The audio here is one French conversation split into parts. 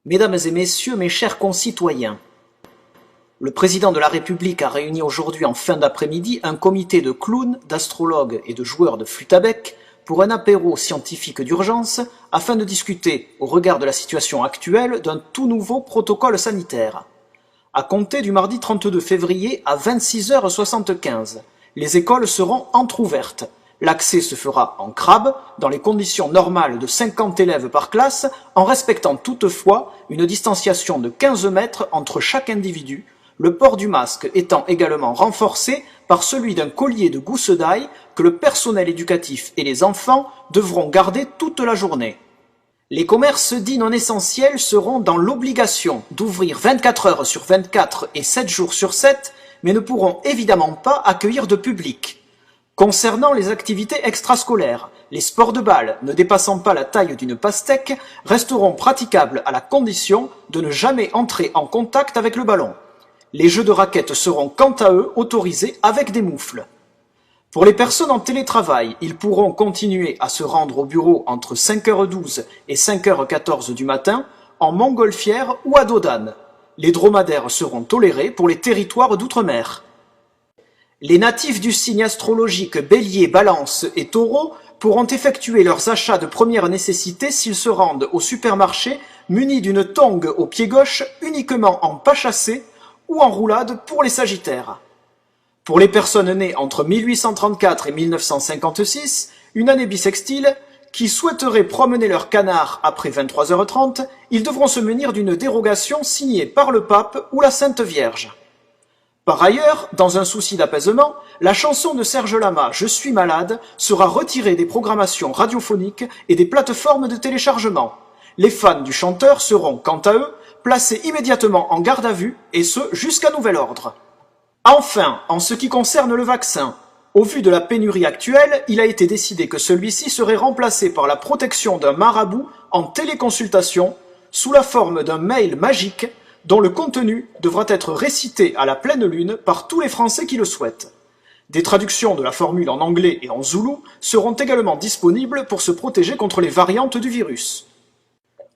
Mesdames et messieurs, mes chers concitoyens, le président de la République a réuni aujourd'hui en fin d'après-midi un comité de clowns, d'astrologues et de joueurs de flûte à bec pour un apéro scientifique d'urgence afin de discuter, au regard de la situation actuelle, d'un tout nouveau protocole sanitaire. À compter du mardi 32 février à 26h75, les écoles seront entrouvertes. L'accès se fera en crabe, dans les conditions normales de 50 élèves par classe, en respectant toutefois une distanciation de 15 mètres entre chaque individu, le port du masque étant également renforcé par celui d'un collier de gousse d'ail que le personnel éducatif et les enfants devront garder toute la journée. Les commerces dits non essentiels seront dans l'obligation d'ouvrir 24 heures sur 24 et 7 jours sur 7, mais ne pourront évidemment pas accueillir de public. Concernant les activités extrascolaires, les sports de balle ne dépassant pas la taille d'une pastèque resteront praticables à la condition de ne jamais entrer en contact avec le ballon. Les jeux de raquettes seront quant à eux autorisés avec des moufles. Pour les personnes en télétravail, ils pourront continuer à se rendre au bureau entre 5h12 et 5h14 du matin en montgolfière ou à dos d'âne. Les dromadaires seront tolérés pour les territoires d'outre-mer. Les natifs du signe astrologique Bélier, Balance et Taureau pourront effectuer leurs achats de première nécessité s'ils se rendent au supermarché munis d'une tongue au pied gauche uniquement en pas chassé ou en roulade pour les Sagittaires. Pour les personnes nées entre 1834 et 1956, une année bissextile, qui souhaiteraient promener leur canard après 23h30, ils devront se munir d'une dérogation signée par le pape ou la Sainte Vierge. Par ailleurs, dans un souci d'apaisement, la chanson de Serge Lama « Je suis malade » sera retirée des programmations radiophoniques et des plateformes de téléchargement. Les fans du chanteur seront, quant à eux, placés immédiatement en garde à vue, et ce jusqu'à nouvel ordre. Enfin, en ce qui concerne le vaccin, au vu de la pénurie actuelle, il a été décidé que celui-ci serait remplacé par la protection d'un marabout en téléconsultation sous la forme d'un mail magique dont le contenu devra être récité à la pleine lune par tous les Français qui le souhaitent. Des traductions de la formule en anglais et en zoulou seront également disponibles pour se protéger contre les variantes du virus.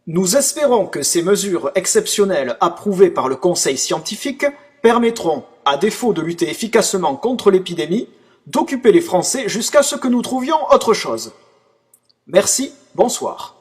Nous espérons que ces mesures exceptionnelles approuvées par le Conseil scientifique permettront, à défaut de lutter efficacement contre l'épidémie, d'occuper les Français jusqu'à ce que nous trouvions autre chose. Merci, bonsoir.